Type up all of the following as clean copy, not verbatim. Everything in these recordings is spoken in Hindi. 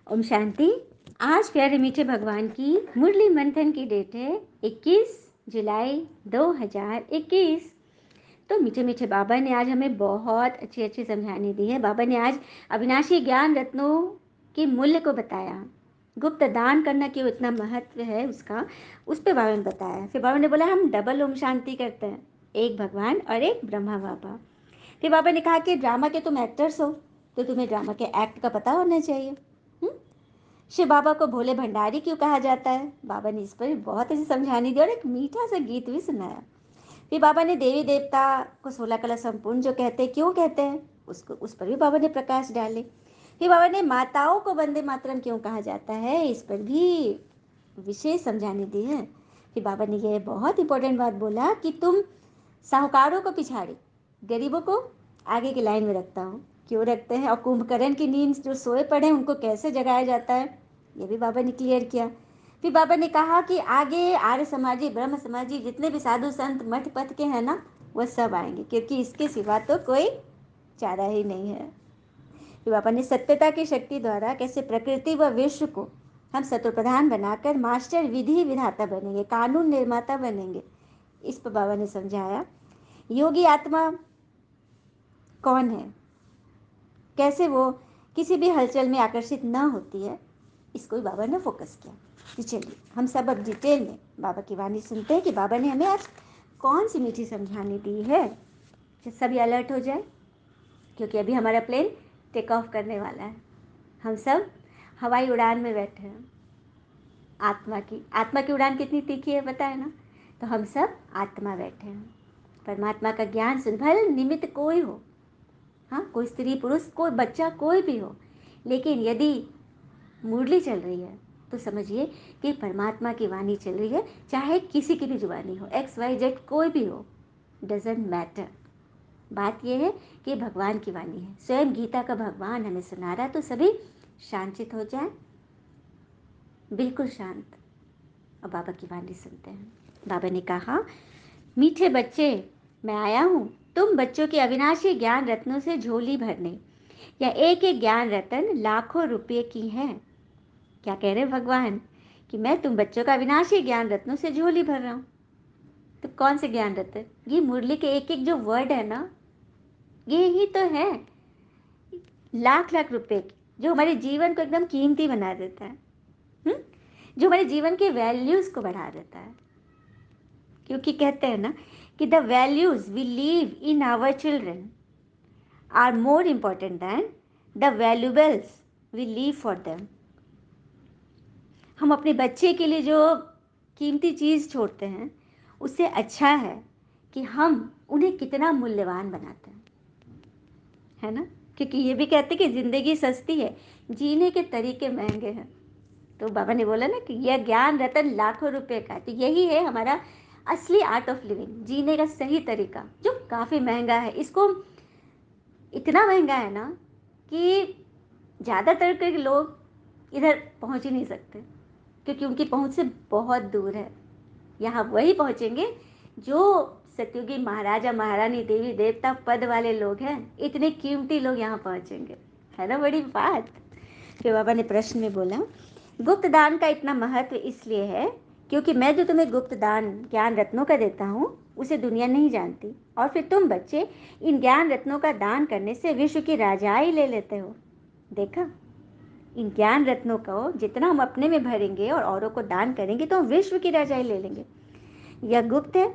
ओम शांति। आज प्यारे मीठे भगवान की मुरली मंथन की डेट है 21 जुलाई 2021। तो मीठे मीठे बाबा ने आज हमें बहुत अच्छी अच्छी समझानी दी है। बाबा ने आज अविनाशी ज्ञान रत्नों के मूल्य को बताया, गुप्त दान करना क्यों इतना महत्व है उसका, उस पर बाबा ने बताया। फिर बाबा ने बोला हम डबल ओम शांति करते हैं, एक भगवान और एक ब्रह्मा बाबा। फिर बाबा ने कहा कि ड्रामा के तुम एक्टर्स हो तो तुम्हें ड्रामा के एक्ट का पता होना चाहिए। शिव बाबा को भोले भंडारी क्यों कहा जाता है, बाबा ने इस पर भी बहुत अच्छी समझानी दी और एक मीठा सा गीत भी सुनाया। फिर बाबा ने देवी देवता को 16 कला संपूर्ण जो कहते हैं क्यों कहते हैं, उसको उस पर भी बाबा ने प्रकाश डाले। फिर बाबा ने माताओं को वंदे मातरम क्यों कहा जाता है, इस पर भी विशेष समझानी दी है। फिर बाबा ने यह बहुत इंपॉर्टेंट बात बोला कि तुम साहूकारों को पिछाड़ी, गरीबों को आगे की लाइन में रखता हूँ, क्यों रखते हैं, और कुंभकर्ण की नींद जो सोए पड़े हैं उनको कैसे जगाया जाता है, ये भी बाबा ने क्लियर किया। फिर बाबा ने कहा कि आगे आर्य समाजी, ब्रह्म समाजी, जितने भी साधु संत मठ पथ के हैं ना, वह सब आएंगे, क्योंकि इसके सिवा तो कोई चारा ही नहीं है। फिर बाबा ने सत्यता की शक्ति द्वारा कैसे प्रकृति व विश्व को हम शत्रु प्रधान बनाकर मास्टर विधि विधाता बनेंगे, कानून निर्माता बनेंगे, इस पर बाबा ने समझाया। योगी आत्मा कौन है, कैसे वो किसी भी हलचल में आकर्षित न होती है, इसको भी बाबा ने फोकस किया। तो चलिए हम सब अब डिटेल में बाबा की वाणी सुनते हैं कि बाबा ने हमें आज कौन सी मीठी समझानी दी है। सभी अलर्ट हो जाए, क्योंकि अभी हमारा प्लेन टेक ऑफ करने वाला है। हम सब हवाई उड़ान में बैठे हैं। आत्मा की उड़ान कितनी तीखी है पता है ना। तो हम सब आत्मा बैठे हैं, परमात्मा का ज्ञान सुन, भले निमित्त कोई हो, हाँ, कोई स्त्री पुरुष, कोई बच्चा, कोई भी हो, लेकिन यदि मुरली चल रही है तो समझिए कि परमात्मा की वाणी चल रही है। चाहे किसी की भी जुबानी हो, XYZ कोई भी हो, डजेंट मैटर। बात यह है कि भगवान की वाणी है, स्वयं गीता का भगवान हमें सुना रहा है। तो सभी शांतित हो जाए, बिल्कुल शांत, और बाबा की वाणी सुनते हैं। बाबा ने कहा, मीठे बच्चे, मैं आया हूँ तुम बच्चों के अविनाशी ज्ञान रत्नों से झोली भरने। या एक एक ज्ञान रत्न लाखों रुपए की है। क्या कह रहे भगवान कि मैं तुम बच्चों का अविनाशी ज्ञान रत्नों से झोली भर रहा हूँ। तो कौन से ज्ञान रत्न, ये मुरली के एक एक जो वर्ड है ना, ये ही तो है लाख लाख रुपए की, जो हमारे जीवन को एकदम कीमती बना देता है, जो हमारे जीवन के वैल्यूज को बढ़ा देता है। क्योंकि कहते हैं ना कि the values we leave in our children are more important than the valuables we leave for them. हम अपने बच्चे के लिए जो कीमती चीज़ छोड़ते हैं, उससे अच्छा है कि हम उन्हें कितना मूल्यवान बनाते हैं, है ना। क्योंकि ये भी कहते हैं कि ज़िंदगी सस्ती है, जीने के तरीके महंगे हैं। तो बाबा ने बोला ना कि यह ज्ञान रतन लाखों रुपए का है। तो यही है हमारा असली आर्ट ऑफ लिविंग, जीने का सही तरीका, जो काफ़ी महंगा है। इसको इतना महंगा है ना कि ज़्यादातर के लोग इधर पहुंच ही नहीं सकते, क्योंकि उनकी पहुंच से बहुत दूर है। यहाँ वही पहुंचेंगे जो सतयुगी महाराजा महारानी देवी देवता पद वाले लोग हैं। इतने कीमती लोग यहाँ पहुंचेंगे, है ना, बड़ी बात। फिर बाबा ने प्रश्न में बोला, गुप्त दान का इतना महत्व इसलिए है क्योंकि मैं जो तुम्हें गुप्त दान ज्ञान रत्नों का देता हूँ उसे दुनिया नहीं जानती, और फिर तुम बच्चे इन ज्ञान रत्नों का दान करने से विश्व की राजाई ले लेते हो। देखा, इन ज्ञान रत्नों को जितना हम अपने में भरेंगे और औरों को दान करेंगे तो हम विश्व की राजाई ले लेंगे। यह गुप्त है,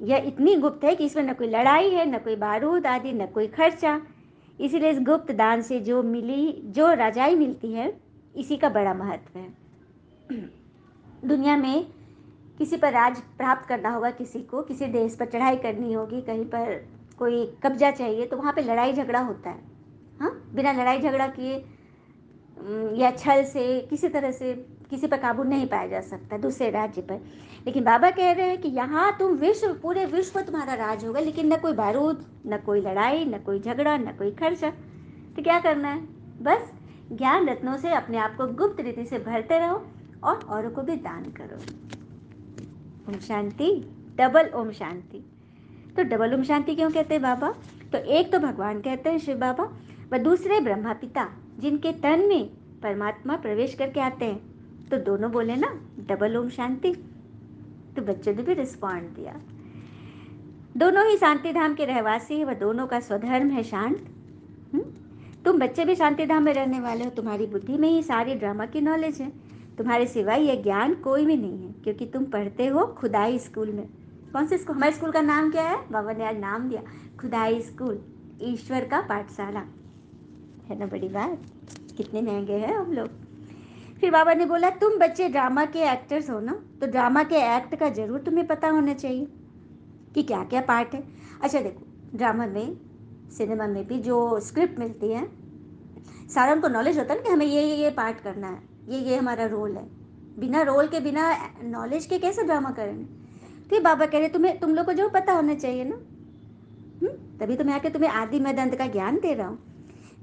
यह इतनी गुप्त है कि इसमें न कोई लड़ाई है, न कोई बारूद आदि, न कोई खर्चा। इसीलिए इस गुप्त दान से जो राजाई मिलती है, इसी का बड़ा महत्व है। दुनिया में किसी पर राज प्राप्त करना होगा, किसी को किसी देश पर चढ़ाई करनी होगी, कहीं पर कोई कब्जा चाहिए, तो वहाँ पे लड़ाई झगड़ा होता है। हाँ, बिना लड़ाई झगड़ा किए या छल से किसी तरह से किसी पर काबू नहीं पाया जा सकता दूसरे राज्य पर। लेकिन बाबा कह रहे हैं कि यहाँ तुम विश्व, पूरे विश्व पर तुम्हारा राज होगा, लेकिन न कोई बारूद, न कोई लड़ाई, न कोई झगड़ा, न कोई खर्चा। तो क्या करना है, बस ज्ञान रत्नों से अपने आप को गुप्त रीति से भरते रहो और औरों को भी दान करो। ओम शांति, डबल ओम शांति। तो डबल ओम शांति क्यों कहते हैं बाबा, तो एक तो भगवान कहते हैं शिव बाबा, व दूसरे ब्रह्मा पिता, जिनके तन में परमात्मा प्रवेश करके आते हैं। तो दोनों बोले ना डबल ओम शांति, तो बच्चों ने भी रिस्पॉन्ड दिया। दोनों ही शांति धाम के रहवासी हैं, वह दोनों का स्वधर्म है शांत। तुम बच्चे भी शांति धाम में रहने वाले हो, तुम्हारी बुद्धि में ही सारी ड्रामा की नॉलेज है, तुम्हारे सिवाय ये ज्ञान कोई भी नहीं है, क्योंकि तुम पढ़ते हो खुदाई स्कूल में। कौन से स्कूल? हमारे स्कूल का नाम क्या है? बाबा ने आज नाम दिया, खुदाई स्कूल, ईश्वर का पाठशाला। है ना बड़ी बात? कितने महंगे हैं हम लोग। फिर बाबा ने बोला तुम बच्चे ड्रामा के एक्टर्स हो ना, तो ड्रामा के एक्ट का जरूर तुम्हें पता होना चाहिए कि क्या क्या पार्ट है। अच्छा देखो, ड्रामा में, सिनेमा में भी जो स्क्रिप्ट मिलती है, सारा उनको नॉलेज होता है ना कि हमें ये पार्ट करना है, ये हमारा रोल है। बिना रोल के, बिना नॉलेज के कैसे ड्रामा करेंगे? फिर बाबा कह रहे तुम लोग को जो पता होना चाहिए ना। तभी तो मैं आके तुम्हें आदि मध्य अंत का ज्ञान दे रहा हूँ।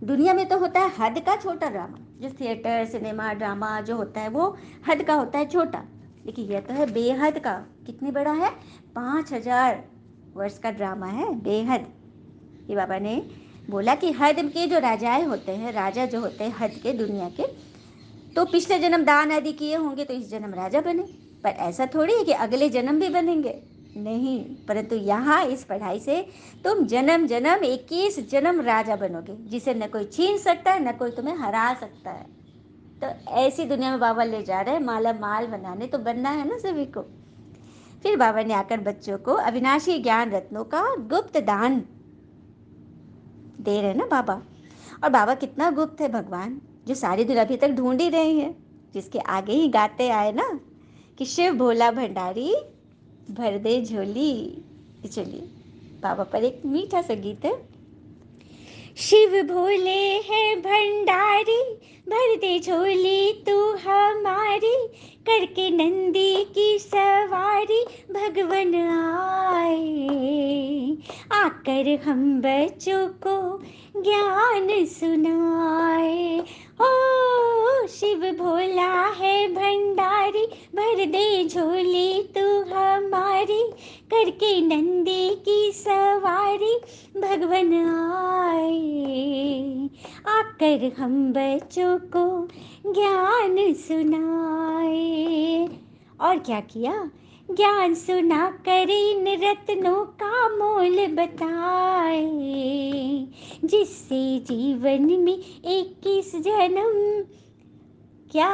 दुनिया में तो होता है हद का छोटा ड्रामा, जो थिएटर सिनेमा ड्रामा जो होता है वो हद का होता है, छोटा। लेकिन यह तो है बेहद का। कितनी बड़ा है? 5000 वर्ष का ड्रामा है, बेहद। ये बाबा ने बोला कि हद के जो राजाएं होते हैं, राजा जो होते हैं हद के दुनिया के, तो पिछले जन्म दान आदि किए होंगे तो इस जन्म राजा बने। पर ऐसा थोड़ी है कि अगले जन्म भी बनेंगे, नहीं। परंतु यहाँ इस पढ़ाई से तुम जन्म जन्म 21 जन्म राजा बनोगे, जिसे न कोई छीन सकता है, न कोई तुम्हें हरा सकता है। तो ऐसी दुनिया में बाबा ले जा रहे हैं, माला माल बनाने। तो बनना है ना सभी को। फिर बाबा ने आकर बच्चों को अविनाशी ज्ञान रत्नों का गुप्त दान दे रहे हैं ना बाबा। और बाबा कितना गुप्त है भगवान, जो सारी दुनिया अभी तक ढूंढ ही रही है, जिसके आगे ही गाते आए ना कि शिव भोला भंडारी भर दे झोली। चलिए बाबा पर एक मीठा सा गीत है। शिव भोले है भंडारी, भर दे झोली तू हमारी, करके नंदी की सवारी भगवन आए, आकर हम बच्चों को ज्ञान सुनाए। ओ शिव भोला है भंडारी, भर दे झोली तू हमारी, करके नंदी की सवारी भगवन आए, आकर हम बच्चों को ज्ञान सुनाए। और क्या किया? ज्ञान सुना कर इन रत्नों का मोल बताए, जिससे जीवन में 21 जन्म क्या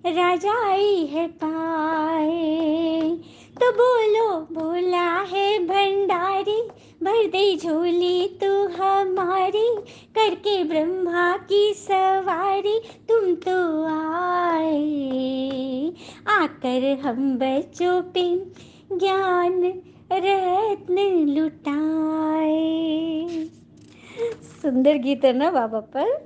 राजाई है पाए। तो बोलो बोला है भंडारी, भर दे झोली तू हमारी, करके ब्रह्मा की सवारी तुम तो आए, आकर हम बच्चों पे ज्ञान रत्न लुटाए। सुंदर गीत है ना बाबा पर।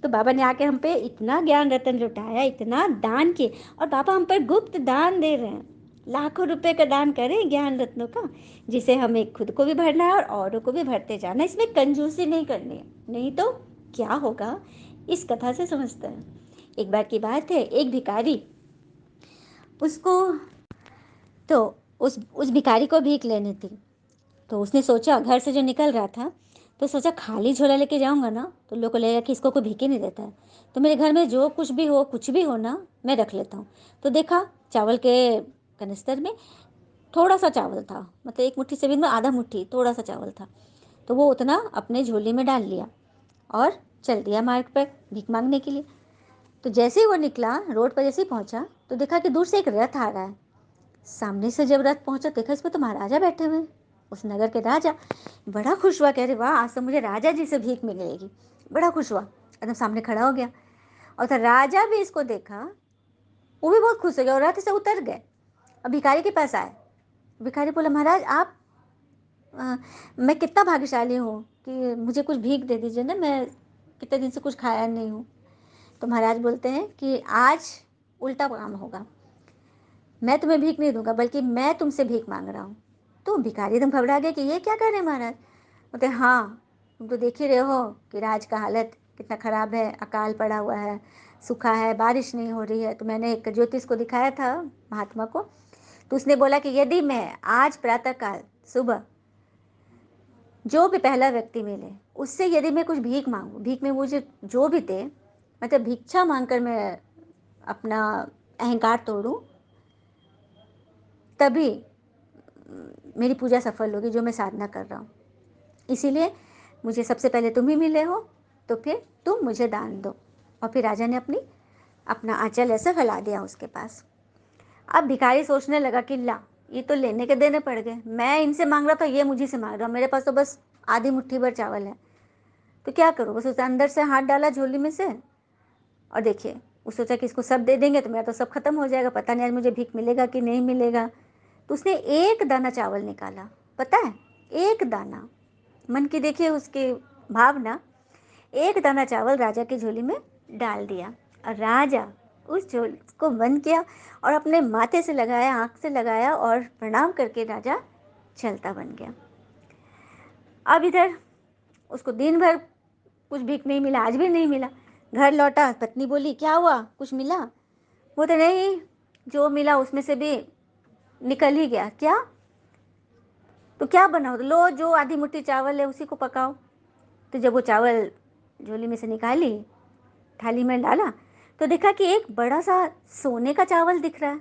तो बाबा ने आके हम पे इतना ज्ञान रतन लुटाया, इतना दान किए। और बाबा हम पर गुप्त दान दे रहे हैं, लाखों रुपए का दान करें ज्ञान रत्नों का, जिसे हमें खुद को भी भरना है और औरों को भी भरते जाना। इसमें कंजूसी नहीं करनी है, नहीं तो क्या होगा इस कथा से समझते हैं। एक बार की बात है, एक भिखारी, उसको तो उस भिखारी को भीख लेनी थी। तो उसने सोचा, घर से जो निकल रहा था तो सोचा खाली झोला लेके जाऊंगा ना तो लोग को लगेगा कि इसको कोई भीख ही नहीं देता है, तो मेरे घर में जो कुछ भी हो ना मैं रख लेता हूँ। तो देखा चावल के कनिस्तर में थोड़ा सा चावल था, मतलब एक मुट्ठी से भी में आधा मुट्ठी थोड़ा सा चावल था। तो वो उतना अपने झोली में डाल लिया और चल दिया मार्ग पर भीख मांगने के लिए। तो जैसे ही वो निकला, रोड पर जैसे ही पहुंचा तो देखा कि दूर से एक रथ आ रहा है। सामने से जब रथ पहुंचा देखा इस पर तो महाराजा बैठे हुए हैं, उस नगर के राजा। बड़ा खुश हुआ, कह रहे वाह आज तो मुझे राजा जी से भीख मिलेगी। बड़ा खुश हुआ, एकदम सामने खड़ा हो गया। और तो राजा भी इसको देखा, वो भी बहुत खुश हो गया और रथ से उतर गए। अब भिखारी के पास आए। भिखारी बोला महाराज आप मैं कितना भाग्यशाली हूँ कि मुझे कुछ भीख दे दीजिए ना, मैं कितने दिन से कुछ खाया नहीं हूँ। तो महाराज बोलते हैं कि आज उल्टा काम होगा, मैं तुम्हें भीख नहीं दूंगा बल्कि मैं तुमसे भीख मांग रहा हूँ। तो भिखारी एकदम घबरा गया कि ये क्या कर रहे हैं महाराज। बोलते हाँ तुम तो देख ही रहे हो कि राज का हालत कितना ख़राब है, अकाल पड़ा हुआ है, सूखा है, बारिश नहीं हो रही है। तो मैंने एक ज्योतिष को दिखाया था, महात्मा को, तो उसने बोला कि यदि मैं आज प्रातःकाल सुबह जो भी पहला व्यक्ति मिले उससे यदि मैं कुछ भीख मांगू, भीख में मुझे जो भी दे मतलब भिक्षा मांगकर मैं अपना अहंकार तोड़ूं, तभी मेरी पूजा सफल होगी जो मैं साधना कर रहा हूँ। इसीलिए मुझे सबसे पहले तुम ही मिले हो, तो फिर तुम मुझे दान दो। और फिर राजा ने अपना आंचल ऐसे फैला दिया उसके पास। अब भिखारी सोचने लगा कि ला, ये तो लेने के देने पड़ गए, मैं इनसे मांग रहा था, ये मुझे से मांग रहा, मेरे पास तो बस आधी मुट्ठी भर चावल है, तो क्या करूँ। बस उसने अंदर से हाथ डाला झोली में से, और देखिए वो सोचा कि इसको सब दे देंगे तो मेरा तो सब खत्म हो जाएगा, पता नहीं आज मुझे भीख मिलेगा कि नहीं मिलेगा। तो उसने एक दाना चावल निकाला, पता है, एक दाना। मन की देखिए उसके भावना। एक दाना चावल राजा की झोली में डाल दिया, और राजा उस झोली को बंद किया और अपने माथे से लगाया, आंख से लगाया, और प्रणाम करके राजा चलता बन गया। अब इधर उसको दिन भर कुछ भीख नहीं मिला, आज भी नहीं मिला। घर लौटा, पत्नी बोली क्या हुआ, कुछ मिला? वो तो नहीं, जो मिला उसमें से भी निकल ही गया। क्या? तो क्या बनाओ? तो लो, जो आधी मुट्ठी चावल है उसी को पकाओ। तो जब वो चावल झोली में से निकाली, थाली में डाला, तो देखा कि एक बड़ा सा सोने का चावल दिख रहा है।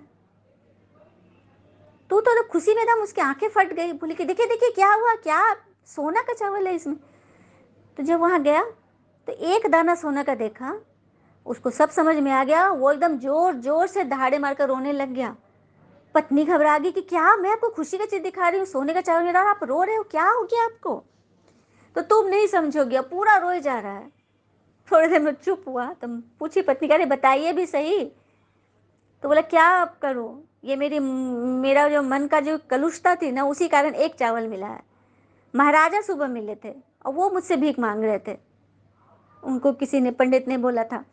तो खुशी में एकदम उसकी आंखें फट गई, बोली कि देखिए देखिए क्या हुआ, क्या सोना का चावल है इसमें। तो जब वहां गया तो एक दाना सोना का देखा, उसको सब समझ में आ गया। वो एकदम जोर जोर से दहाड़े मारकर रोने लग गया। पत्नी घबरा गई कि क्या, मैं आपको खुशी का चीज दिखा रही हूँ, सोने का चावल मिला और आप रो रहे हो, क्या हो गया आपको? तो तुम नहीं समझोगे, पूरा रोए जा रहा है। थोड़ी देर में चुप हुआ, तुम पूछी पत्नी, कह रही बताइए भी सही। तो बोला क्या आप करूं, ये मेरा जो मन का जो कलुषता थी ना, उसी कारण एक चावल मिला है। महाराजा सुबह मिले थे और वो मुझसे भीख मांग रहे थे, उनको किसी ने, पंडित ने बोला था।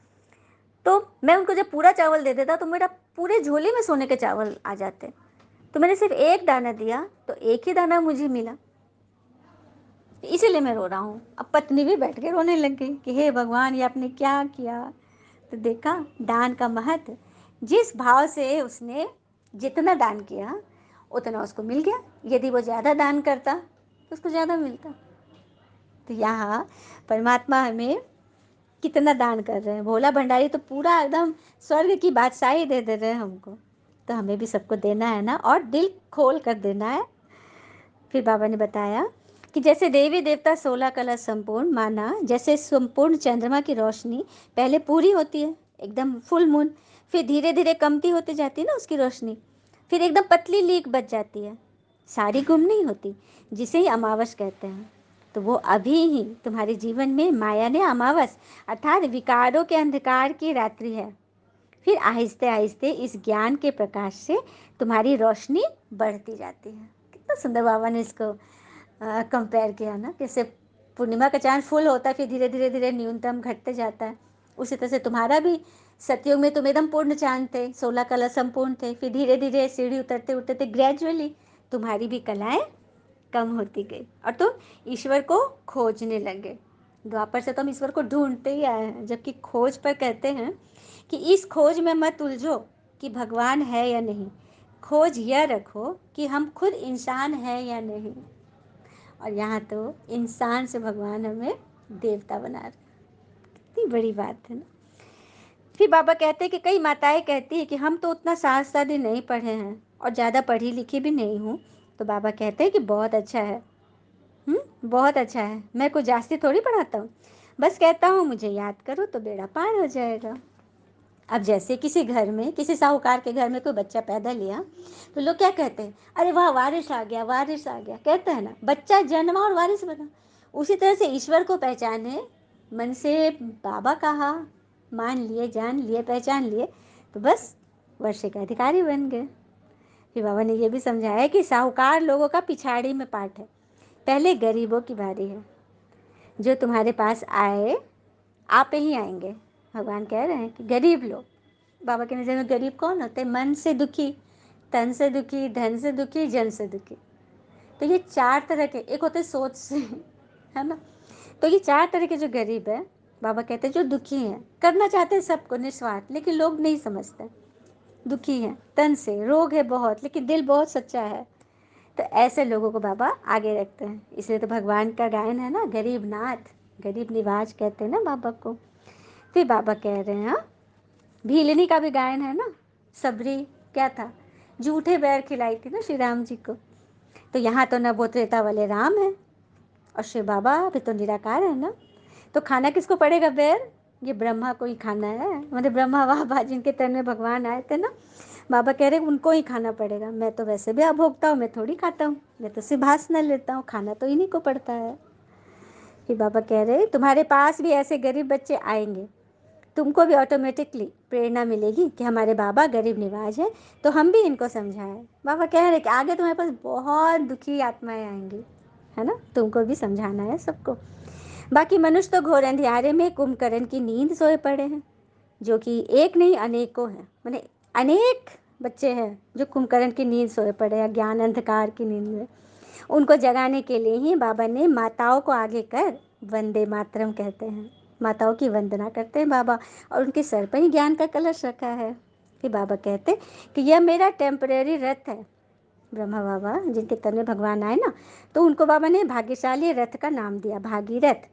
तो मैं उनको जब पूरा चावल दे देता तो मेरा पूरे झोले में सोने के चावल आ जाते। तो मैंने सिर्फ एक दाना दिया तो एक ही दाना मुझे मिला, इसीलिए मैं रो रहा हूँ। अब पत्नी भी बैठ के रोने लग गई कि हे भगवान, ये आपने क्या किया। तो देखा दान का महत्व, जिस भाव से उसने जितना दान किया उतना उसको मिल गया। यदि वो ज़्यादा दान करता तो उसको ज़्यादा मिलता। तो यहाँ परमात्मा हमें कितना दान कर रहे हैं। भोला भंडारी तो पूरा एकदम स्वर्ग की बादशाही दे रहे हैं हमको। तो हमें भी सबको देना है ना, और दिल खोल कर देना है। फिर बाबा ने बताया कि जैसे देवी देवता 16 कला संपूर्ण माना, जैसे संपूर्ण चंद्रमा की रोशनी पहले पूरी होती है एकदम फुल मून, फिर धीरे धीरे कमती होती जाती है ना उसकी रोशनी, फिर एकदम पतली लीक बच जाती है, सारी गुम नहीं होती, जिसे ही अमावस कहते हैं। तो वो अभी ही तुम्हारे जीवन में माया ने अमावस अर्थात विकारों के अंधकार की रात्रि है। फिर आहिस्ते आहिस्ते इस ज्ञान के प्रकाश से तुम्हारी रोशनी बढ़ती जाती है। कितना सुंदर बाबा ने इसको कंपेयर किया ना, जैसे पूर्णिमा का चांद फुल होता है, फिर धीरे धीरे धीरे न्यूनतम घटते जाता है। उसी तरह से तुम्हारा भी सतयुग में तुम एकदम पूर्ण चांद थे, 16 कला संपूर्ण थे, फिर धीरे धीरे सीढ़ी उतरते उतरते ग्रेजुअली तुम्हारी भी कलाएं कम होती गई और तुम ईश्वर को खोजने लगे। द्वापर से तो हम ईश्वर को ढूंढते ही आए हैं, जबकि खोज पर कहते हैं कि इस खोज में मत उलझो कि भगवान है या नहीं, खोज यह रखो कि हम खुद इंसान हैं या नहीं। और यहाँ तो इंसान से भगवान हमें देवता बना रहे, कितनी बड़ी बात है ना। फिर बाबा कहते हैं कि कई माताएं कहती है कि हम तो उतना शास्त्र आदि नहीं पढ़े हैं और ज़्यादा पढ़ी लिखी भी नहीं हूँ। तो बाबा कहते हैं कि बहुत अच्छा है, बहुत अच्छा है, मैं कुछ जास्ती थोड़ी पढ़ाता हूँ, बस कहता हूँ मुझे याद करो तो बेड़ा पार हो जाएगा। अब जैसे किसी घर में, किसी साहूकार के घर में कोई बच्चा पैदा लिया तो लोग क्या कहते हैं, अरे वाह वारिस आ गया, वारिस आ गया, कहते हैं ना, बच्चा जन्मा और वारिस बना। उसी तरह से ईश्वर को पहचाने, मन से बाबा कहा, मान लिए, जान लिए, पहचान लिए, तो बस वर्षे के अधिकारी बन गए। फिर बाबा ने ये भी समझाया कि साहूकार लोगों का पिछाड़ी में पाठ है, पहले गरीबों की बारी है। जो तुम्हारे पास आए आप ही आएंगे। भगवान कह रहे हैं कि गरीब लोग, बाबा की नज़र में गरीब कौन होते हैं? मन से दुखी, तन से दुखी, धन से दुखी, जन से दुखी। तो ये चार तरह के, एक होते सोच से, है ना। तो ये चार तरह के जो गरीब है, बाबा कहते हैं जो दुखी हैं, करना चाहते हैं सबको निस्वार्थ, लेकिन लोग नहीं समझते। दुखी हैं, तन से रोग है बहुत, लेकिन दिल बहुत सच्चा है। तो ऐसे लोगों को बाबा आगे रखते हैं। इसलिए तो भगवान का गायन है ना, गरीब नाथ, गरीब निवाज कहते हैं ना बाबा को। फिर बाबा कह रहे हैं, हाँ, भीलनी का भी गायन है ना, सबरी क्या था, जूठे बैर खिलाई थी ना श्री राम जी को। तो यहाँ तो नवो त्रेता वाले राम है और शिव बाबा भी तो निराकार है ना, तो खाना किसको पड़ेगा बैर? ये ब्रह्मा को ही खाना है, मतलब ब्रह्मा बाबा जिनके तन में भगवान आए थे ना, बाबा कह रहे उनको ही खाना पड़ेगा। मैं तो वैसे भी अभोक्ता हूँ, मैं थोड़ी खाता हूँ, मैं तो सिर्फ भाषण लेता हूँ, खाना तो इन्हीं को पड़ता है। फिर बाबा कह रहे तुम्हारे पास भी ऐसे गरीब बच्चे आएंगे, तुमको भी ऑटोमेटिकली प्रेरणा मिलेगी कि हमारे बाबा गरीब निवाज हैं, तो हम भी इनको समझाएं। बाबा कह रहे कि आगे तुम्हारे पास बहुत दुखी आत्माएं आएंगी, है ना, तुमको भी समझाना है सबको। बाकी मनुष्य तो घोर अंधियारे में कुंभकर्ण की नींद सोए पड़े हैं, जो कि एक नहीं अनेकों हैं, माने अनेक बच्चे हैं जो कुंभकर्ण की नींद सोए पड़े हैं, ज्ञान अंधकार की नींद में। उनको जगाने के लिए ही बाबा ने माताओं को आगे कर वंदे मातरम कहते हैं, माताओं की वंदना करते हैं बाबा, और उनके सर पर ही ज्ञान का कलश रखा है। फिर बाबा कहते कि यह मेरा टेम्परेरी रथ है। ब्रह्मा बाबा जिनके तन में भगवान आए ना, तो उनको बाबा ने भाग्यशाली रथ का नाम दिया, भागीरथ।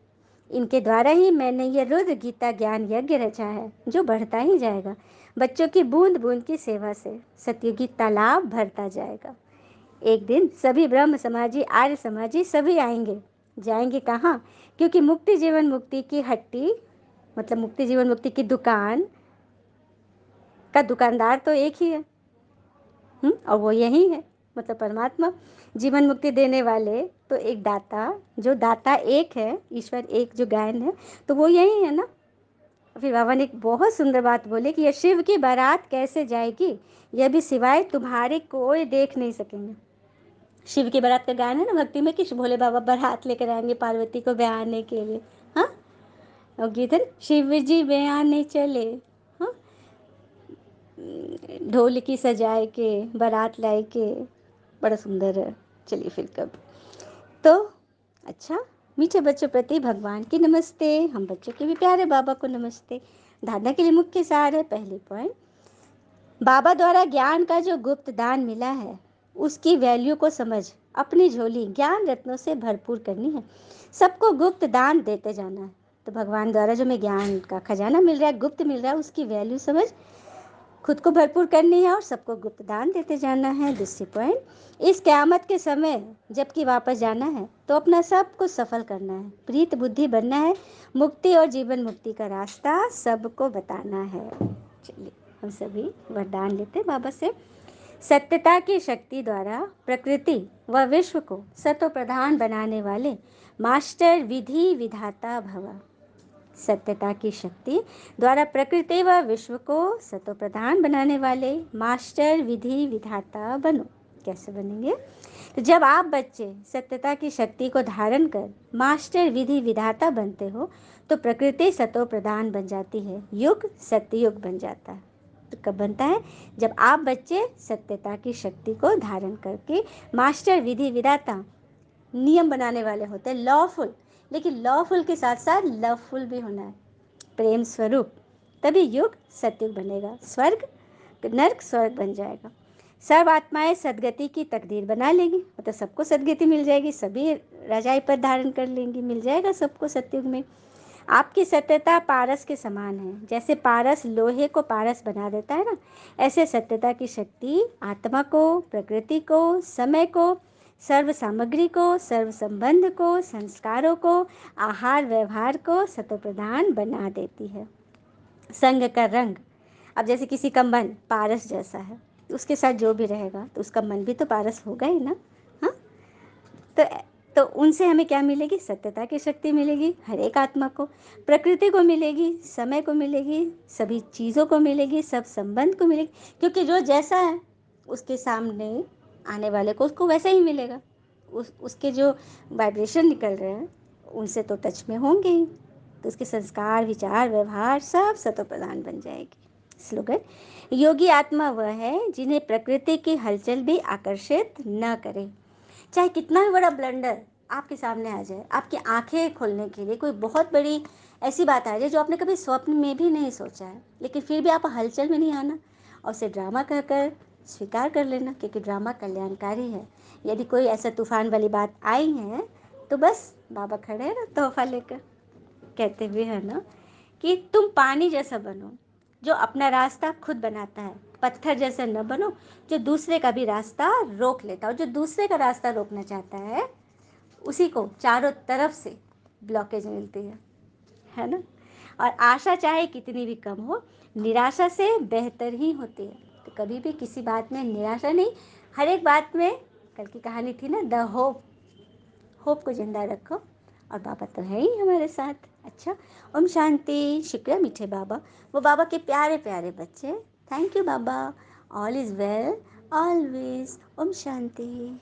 इनके द्वारा ही मैंने ये रुद्र गीता ज्ञान यज्ञ रचा है, जो बढ़ता ही जाएगा। बच्चों की बूंद बूंद की सेवा से सतयुगी तालाब भरता जाएगा। एक दिन सभी ब्रह्म समाजी, आर्य समाजी सभी आएंगे। जाएंगे कहाँ? क्योंकि मुक्ति जीवन मुक्ति की हट्टी, मतलब मुक्ति जीवन मुक्ति की दुकान का दुकानदार तो एक ही है, और वो यही है, मतलब परमात्मा। जीवन मुक्ति देने वाले तो एक दाता, जो दाता एक है, ईश्वर एक जो गायन है, तो वो यही है ना। फिर बाबा ने एक बहुत सुंदर बात बोली कि यह शिव की बारात कैसे जाएगी, यह भी सिवाय तुम्हारे कोई देख नहीं सकेंगे। शिव की बारात का गायन है ना भक्ति में, कि भोले बाबा बारात लेकर आएंगे पार्वती को ब्याहने के लिए। हाँ, और गीत है ना, शिव जी ब्याहने चले, हाँ, ढोल की सजाए के बारात लाए के, बड़ा सुंदर है। चलिए फिर कब तो अच्छा, मीठे बच्चों प्रति भगवान की नमस्ते, हम बच्चों के भी प्यारे बाबा को नमस्ते। धारणा के लिए मुख्य सार है, पहले पॉइंट, बाबा द्वारा ज्ञान का जो गुप्त दान मिला है उसकी वैल्यू को समझ अपनी झोली ज्ञान रत्नों से भरपूर करनी है, सबको गुप्त दान देते जाना है। तो भगवान द्वारा जो हमें ज्ञान का खजाना मिल रहा है, गुप्त मिल रहा है, उसकी वैल्यू समझ खुद को भरपूर करनी है और सबको गुप्त दान देते जाना है। दूसरी पॉइंट, इस क़यामत के समय जबकि वापस जाना है तो अपना सब कुछ सफल करना है, प्रीत बुद्धि बनना है, मुक्ति और जीवन मुक्ति का रास्ता सबको बताना है। चलिए हम सभी वरदान लेते बाबा से। सत्यता की शक्ति द्वारा प्रकृति व विश्व को सतो प्रधान बनाने वाले मास्टर विधि विधाता भव। सत्यता की शक्ति द्वारा प्रकृति व विश्व को सतो प्रधान बनाने वाले मास्टर विधि विधाता बनो। कैसे बनेंगे? तो जब आप बच्चे सत्यता की शक्ति को धारण कर मास्टर विधि विधाता बनते हो तो प्रकृति सतो प्रधान बन जाती है, युग सत्ययुग बन जाता है। तो कब बनता है? जब आप बच्चे सत्यता की शक्ति को धारण करके मास्टर विधि विधाता नियम बनाने वाले होते हैं, लॉफुल, लेकिन लॉफुल के साथ साथ लवफुल भी होना है, प्रेम स्वरूप, तभी युग सतयुग बनेगा, स्वर्ग नर्क स्वर्ग बन जाएगा। सब आत्माएं सदगति की तकदीर बना लेंगी, मतलब सबको सदगति मिल जाएगी, सभी रजाई पर धारण कर लेंगी, मिल जाएगा सबको सतयुग में। आपकी सत्यता पारस के समान है, जैसे पारस लोहे को पारस बना देता है ना, ऐसे सत्यता की शक्ति आत्मा को, प्रकृति को, समय को, सर्व सामग्री को, सर्व संबंध को, संस्कारों को, आहार व्यवहार को सतोप्रधान बना देती है। संग का रंग, अब जैसे किसी का मन पारस जैसा है तो उसके साथ जो भी रहेगा तो उसका मन भी तो पारस होगा ही ना। हाँ, तो तो उनसे हमें क्या मिलेगी? सत्यता की शक्ति मिलेगी हर एक आत्मा को, प्रकृति को मिलेगी, समय को मिलेगी, सभी चीज़ों को मिलेगी, सब संबंध को मिलेगी, क्योंकि जो जैसा है उसके सामने आने वाले को उसको वैसा ही मिलेगा। उसके जो वाइब्रेशन निकल रहे हैं उनसे तो टच में होंगे ही, तो उसके संस्कार विचार व्यवहार सब सतो प्रधान बन जाएगी। स्लोगन, योगी आत्मा वह है जिन्हें प्रकृति की हलचल भी आकर्षित न करे। चाहे कितना भी बड़ा ब्लंडर आपके सामने आ जाए, आपकी आंखें खोलने के लिए कोई बहुत बड़ी ऐसी बात आ जाए जो आपने कभी स्वप्न में भी नहीं सोचा है, लेकिन फिर भी आप हलचल में नहीं आना और उसे ड्रामा कहकर स्वीकार कर लेना, क्योंकि ड्रामा कल्याणकारी है। यदि कोई ऐसा तूफान वाली बात आई है तो बस बाबा खड़े हैं ना तोहफा लेकर, कहते हुए है ना कि तुम पानी जैसा बनो जो अपना रास्ता खुद बनाता है, पत्थर जैसा न बनो जो दूसरे का भी रास्ता रोक लेता हो। जो दूसरे का रास्ता रोकना चाहता है उसी को चारों तरफ से ब्लॉकेज मिलती है ना। और आशा चाहे कितनी भी कम हो, निराशा से बेहतर ही होती है। तो कभी भी किसी बात में निराशा नहीं, हर एक बात में, कल की कहानी थी ना द होप, होप को जिंदा रखो और बाबा तो है ही हमारे साथ। अच्छा, ओम शांति। शुक्रिया मीठे बाबा, वो बाबा के प्यारे प्यारे बच्चे। थैंक यू बाबा। All is well always. ओम शांति।